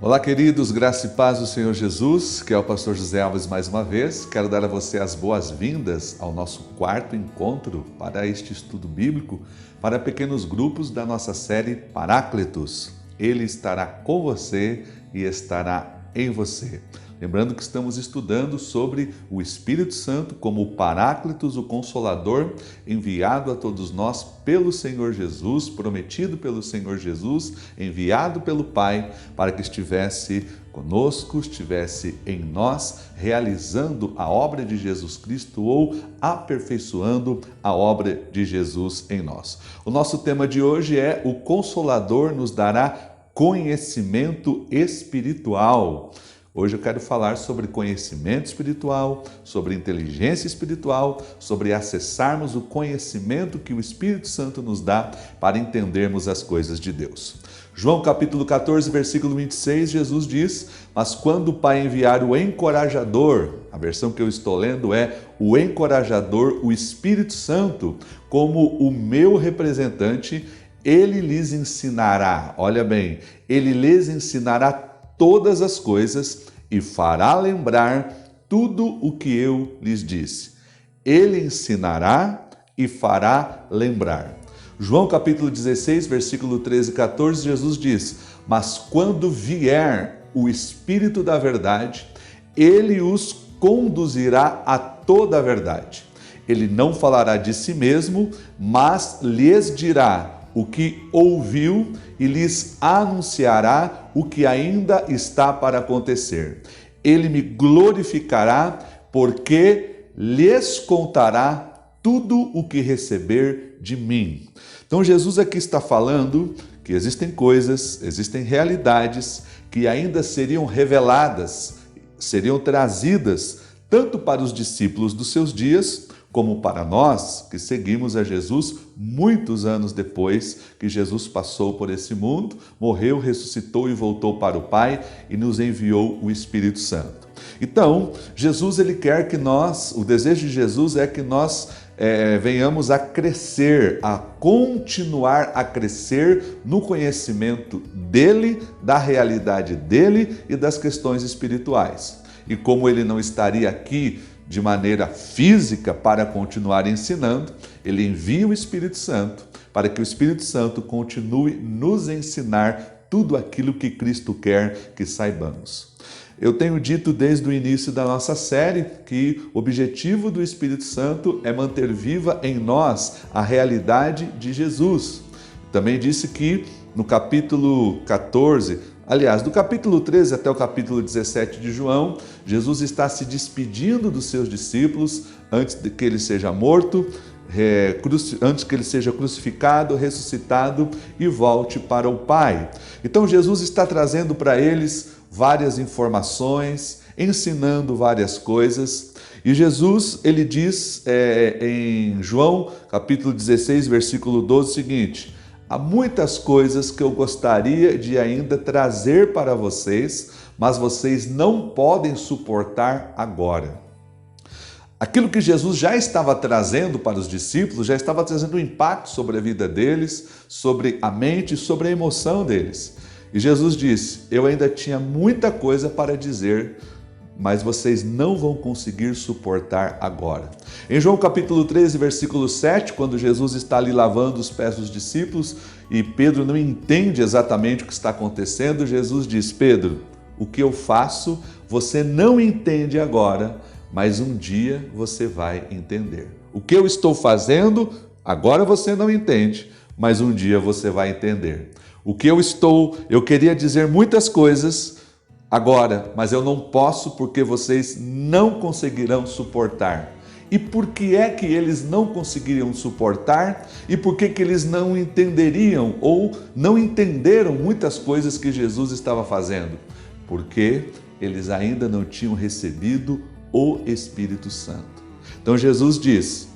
Olá, queridos, graça e paz do Senhor Jesus, que é o pastor José Alves mais uma vez. Quero dar a você as boas-vindas ao nosso quarto encontro para este estudo bíblico para pequenos grupos da nossa série Paráclitos. Ele estará com você e estará em você. Lembrando que estamos estudando sobre o Espírito Santo como o Paráclitos, o Consolador, enviado a todos nós pelo Senhor Jesus, prometido pelo Senhor Jesus, enviado pelo Pai, para que estivesse conosco, estivesse em nós, realizando a obra de Jesus Cristo ou aperfeiçoando a obra de Jesus em nós. O nosso tema de hoje é: o Consolador nos dará conhecimento espiritual. Hoje eu quero falar sobre conhecimento espiritual, sobre inteligência espiritual, sobre acessarmos o conhecimento que o Espírito Santo nos dá para entendermos as coisas de Deus. João capítulo 14, versículo 26, Jesus diz: mas quando o Pai enviar o encorajador, a versão que eu estou lendo é o encorajador, o Espírito Santo, como o meu representante, ele lhes ensinará, olha bem, ele lhes ensinará todas as coisas e fará lembrar tudo o que eu lhes disse. Ele ensinará e fará lembrar. João capítulo 16, versículo 13 e 14, Jesus diz: mas quando vier o Espírito da verdade, ele os conduzirá a toda a verdade. Ele não falará de si mesmo, mas lhes dirá o que ouviu e lhes anunciará o que ainda está para acontecer. Ele me glorificará, porque lhes contará tudo o que receber de mim. Então Jesus aqui está falando que existem coisas, existem realidades que ainda seriam reveladas, seriam trazidas tanto para os discípulos dos seus dias, como para nós que seguimos a Jesus muitos anos depois que Jesus passou por esse mundo, morreu, ressuscitou e voltou para o Pai e nos enviou o Espírito Santo. Então, Jesus ele quer que nós, o desejo de Jesus é que nós venhamos a crescer, a continuar a crescer no conhecimento dele, da realidade dele e das questões espirituais. E como ele não estaria aqui de maneira física para continuar ensinando, ele envia o Espírito Santo para que o Espírito Santo continue nos ensinar tudo aquilo que Cristo quer que saibamos. Eu tenho dito desde o início da nossa série que o objetivo do Espírito Santo é manter viva em nós a realidade de Jesus. Também disse que no capítulo 14, aliás, do capítulo 13 até o capítulo 17 de João, Jesus está se despedindo dos seus discípulos antes de que ele seja morto, antes que ele seja crucificado, ressuscitado e volte para o Pai. Então Jesus está trazendo para eles várias informações, ensinando várias coisas. E Jesus, ele diz em João capítulo 16, versículo 12 o seguinte: há muitas coisas que eu gostaria de ainda trazer para vocês, mas vocês não podem suportar agora. Aquilo que Jesus já estava trazendo para os discípulos, já estava trazendo um impacto sobre a vida deles, sobre a mente, sobre a emoção deles. E Jesus disse: eu ainda tinha muita coisa para dizer, mas vocês não vão conseguir suportar agora. Em João capítulo 13, versículo 7, quando Jesus está ali lavando os pés dos discípulos e Pedro não entende exatamente o que está acontecendo, Jesus diz: Pedro, o que eu faço você não entende agora, mas um dia você vai entender. O que eu estou fazendo, agora você não entende, mas um dia você vai entender. Eu queria dizer muitas coisas agora, mas eu não posso porque vocês não conseguirão suportar. E por que é que eles não conseguiriam suportar? E por que eles não entenderiam ou não entenderam muitas coisas que Jesus estava fazendo? Porque eles ainda não tinham recebido o Espírito Santo. Então Jesus diz: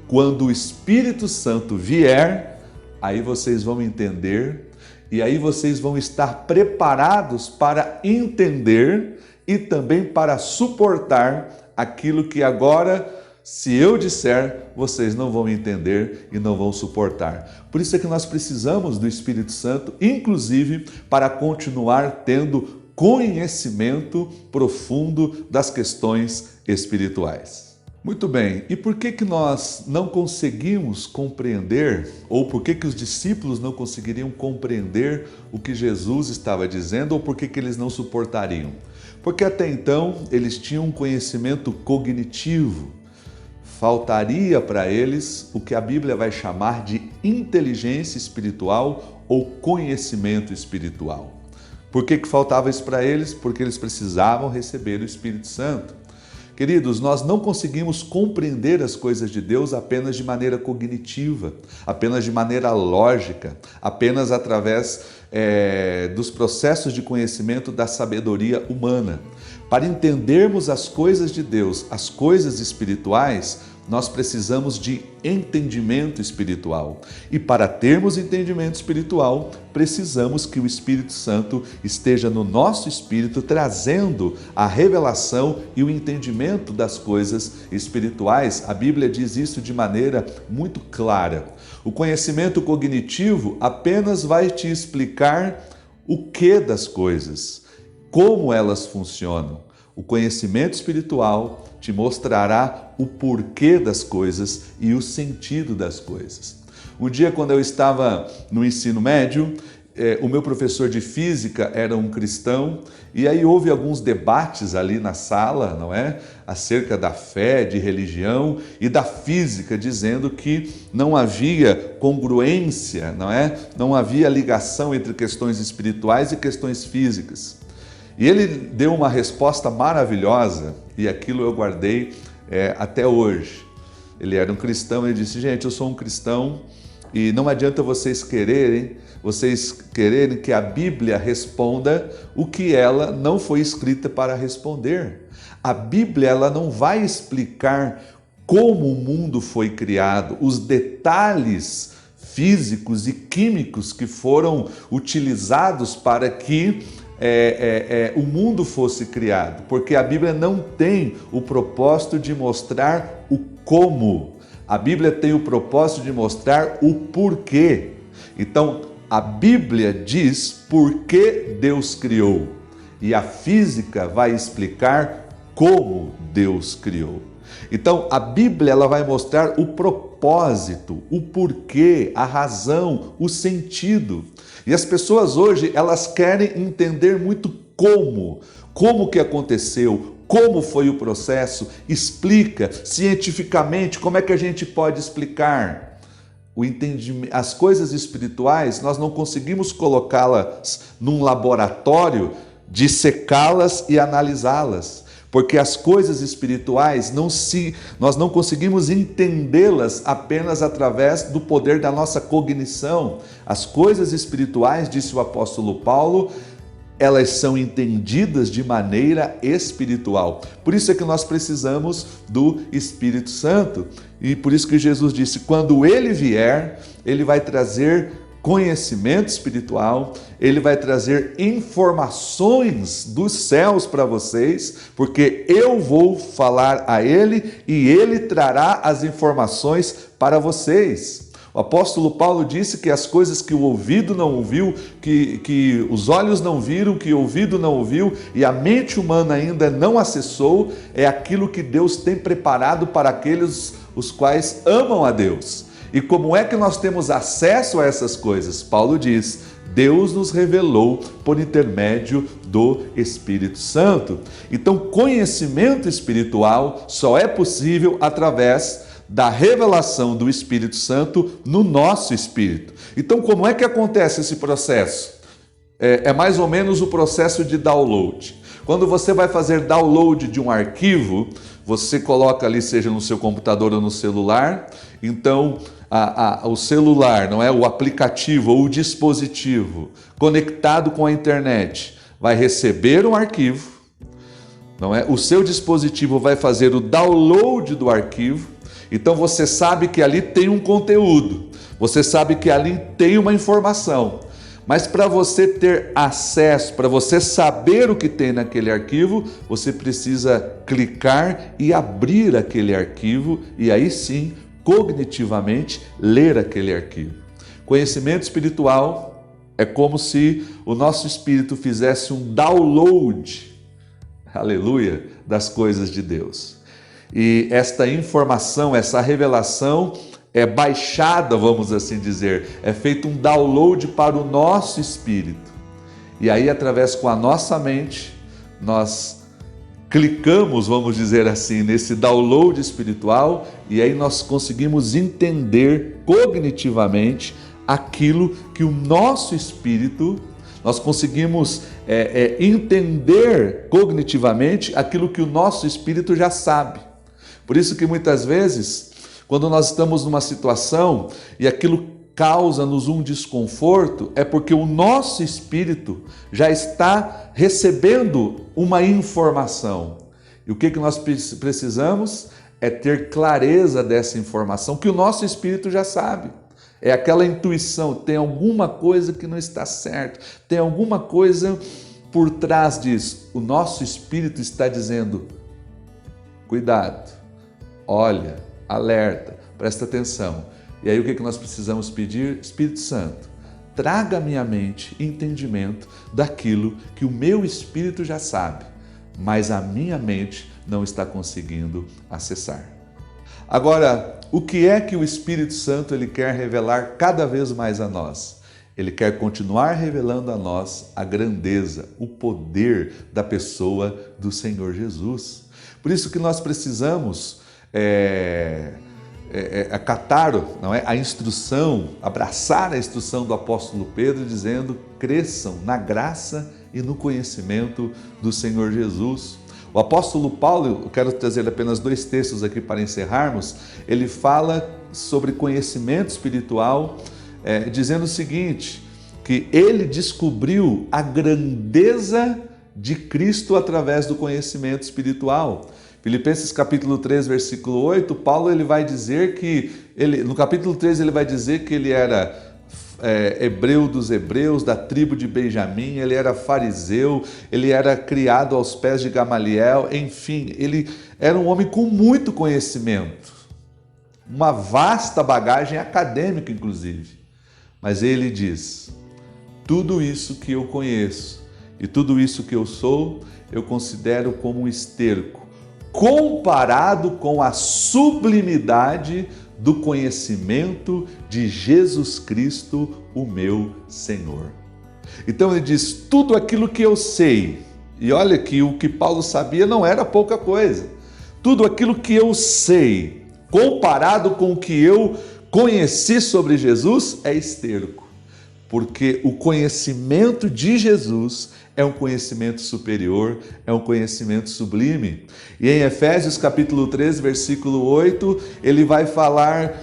quando o Espírito Santo vier, aí vocês vão entender. E aí vocês vão estar preparados para entender e também para suportar aquilo que agora, se eu disser, vocês não vão entender e não vão suportar. Por isso é que nós precisamos do Espírito Santo, inclusive para continuar tendo conhecimento profundo das questões espirituais. Muito bem, e por que nós não conseguimos compreender, ou por que os discípulos não conseguiriam compreender o que Jesus estava dizendo, ou por que eles não suportariam? Porque até então eles tinham um conhecimento cognitivo. Faltaria para eles o que a Bíblia vai chamar de inteligência espiritual ou conhecimento espiritual. Por que faltava isso para eles? Porque eles precisavam receber o Espírito Santo. Queridos, nós não conseguimos compreender as coisas de Deus apenas de maneira cognitiva, apenas de maneira lógica, apenas através dos processos de conhecimento da sabedoria humana. Para entendermos as coisas de Deus, as coisas espirituais, nós precisamos de entendimento espiritual. E para termos entendimento espiritual, precisamos que o Espírito Santo esteja no nosso espírito, trazendo a revelação e o entendimento das coisas espirituais. A Bíblia diz isso de maneira muito clara. O conhecimento cognitivo apenas vai te explicar o que das coisas, como elas funcionam. O conhecimento espiritual te mostrará o porquê das coisas e o sentido das coisas. Um dia, quando eu estava no ensino médio, o meu professor de física era um cristão, e aí houve alguns debates ali na sala, não é? Acerca da fé, de religião e da física, dizendo que não havia congruência, não é? Não havia ligação entre questões espirituais e questões físicas. E ele deu uma resposta maravilhosa, e aquilo eu guardei até hoje. Ele era um cristão, ele disse: gente, eu sou um cristão e não adianta vocês quererem que a Bíblia responda o que ela não foi escrita para responder. A Bíblia, ela não vai explicar como o mundo foi criado, os detalhes físicos e químicos que foram utilizados para que o mundo fosse criado, porque a Bíblia não tem o propósito de mostrar o como. A Bíblia tem o propósito de mostrar o porquê. Então, a Bíblia diz por que Deus criou, e a física vai explicar como Deus criou. Então, a Bíblia, ela vai mostrar o propósito, o porquê, a razão, o sentido. E as pessoas hoje, elas querem entender muito como que aconteceu, como foi o processo, explica cientificamente, como é que a gente pode explicar. As coisas espirituais, nós não conseguimos colocá-las num laboratório, dissecá-las e analisá-las. Porque as coisas espirituais, nós não conseguimos entendê-las apenas através do poder da nossa cognição. As coisas espirituais, disse o apóstolo Paulo, elas são entendidas de maneira espiritual. Por isso é que nós precisamos do Espírito Santo. E por isso que Jesus disse, quando Ele vier, Ele vai trazer conhecimento espiritual, Ele vai trazer informações dos céus para vocês, porque eu vou falar a Ele e Ele trará as informações para vocês. O apóstolo Paulo disse que as coisas que o ouvido não ouviu, que os olhos não viram, que o ouvido não ouviu e a mente humana ainda não acessou, é aquilo que Deus tem preparado para aqueles os quais amam a Deus. E como é que nós temos acesso a essas coisas? Paulo diz, Deus nos revelou por intermédio do Espírito Santo. Então, conhecimento espiritual só é possível através da revelação do Espírito Santo no nosso espírito. Então, como é que acontece esse processo? É mais ou menos o processo de download. Quando você vai fazer download de um arquivo, você coloca ali, seja no seu computador ou no celular, então o celular, não é, o aplicativo ou o dispositivo conectado com a internet vai receber um arquivo, não é? O seu dispositivo vai fazer o download do arquivo, então você sabe que ali tem um conteúdo, você sabe que ali tem uma informação. Mas para você ter acesso, para você saber o que tem naquele arquivo, você precisa clicar e abrir aquele arquivo e aí sim, cognitivamente, ler aquele arquivo. Conhecimento espiritual É como se o nosso espírito fizesse um download, aleluia, das coisas de Deus. E esta informação, essa revelação é baixada, vamos assim dizer, é feito um download para o nosso espírito. E aí, através com a nossa mente, nós clicamos, vamos dizer assim, nesse download espiritual, e aí nós conseguimos entender cognitivamente aquilo que o nosso espírito, nós conseguimos entender cognitivamente aquilo que o nosso espírito já sabe. Por isso que muitas vezes, quando nós estamos numa situação e aquilo causa-nos um desconforto, é porque o nosso espírito já está recebendo uma informação. E o que nós precisamos? É ter clareza dessa informação, que o nosso espírito já sabe. É aquela intuição, tem alguma coisa que não está certo, tem alguma coisa por trás disso. O nosso espírito está dizendo, cuidado, olha, alerta, presta atenção. E aí o que nós precisamos pedir? Espírito Santo, traga à minha mente entendimento daquilo que o meu espírito já sabe, mas a minha mente não está conseguindo acessar. Agora, o que é que o Espírito Santo ele quer revelar cada vez mais a nós? Ele quer continuar revelando a nós a grandeza, o poder da pessoa do Senhor Jesus. Por isso que nós precisamos acatar, não é, a instrução, abraçar a instrução do apóstolo Pedro, dizendo: cresçam na graça e no conhecimento do Senhor Jesus. O apóstolo Paulo, eu quero trazer apenas 2 textos aqui para encerrarmos, ele fala sobre conhecimento espiritual, dizendo o seguinte, que ele descobriu a grandeza de Cristo através do conhecimento espiritual. Filipenses capítulo 3, versículo 8, Paulo ele vai dizer que, no capítulo 3 ele vai dizer que ele era hebreu dos hebreus, da tribo de Benjamim, ele era fariseu, ele era criado aos pés de Gamaliel, enfim, ele era um homem com muito conhecimento, uma vasta bagagem acadêmica, inclusive. Mas ele diz, tudo isso que eu conheço e tudo isso que eu sou, eu considero como um esterco, comparado com a sublimidade do conhecimento de Jesus Cristo, o meu Senhor. Então ele diz, tudo aquilo que eu sei, e olha que o que Paulo sabia não era pouca coisa, tudo aquilo que eu sei, comparado com o que eu conheci sobre Jesus, é esterco, porque o conhecimento de Jesus é um conhecimento superior, é um conhecimento sublime. E em Efésios capítulo 3, versículo 8, ele vai falar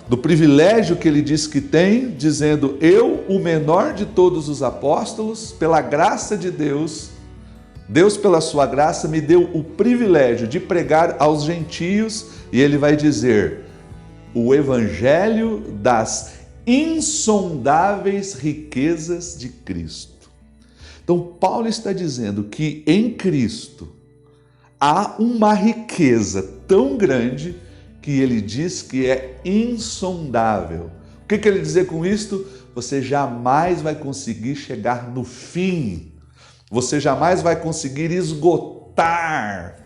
do privilégio que ele diz que tem, dizendo, eu, o menor de todos os apóstolos, pela graça de Deus, Deus pela sua graça me deu o privilégio de pregar aos gentios, e ele vai dizer, o evangelho das insondáveis riquezas de Cristo. Então, Paulo está dizendo que em Cristo há uma riqueza tão grande que ele diz que é insondável. O que ele dizer com isto? Você jamais vai conseguir chegar no fim, você jamais vai conseguir esgotar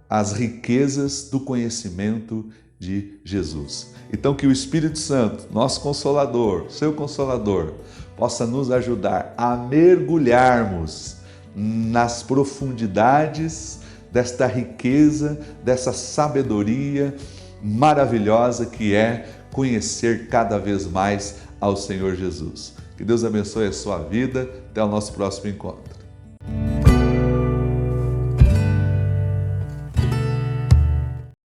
as riquezas do conhecimento de Jesus. Então que o Espírito Santo, nosso Consolador, seu Consolador, possa nos ajudar a mergulharmos nas profundidades desta riqueza, dessa sabedoria maravilhosa que é conhecer cada vez mais ao Senhor Jesus. Que Deus abençoe a sua vida. Até o nosso próximo encontro.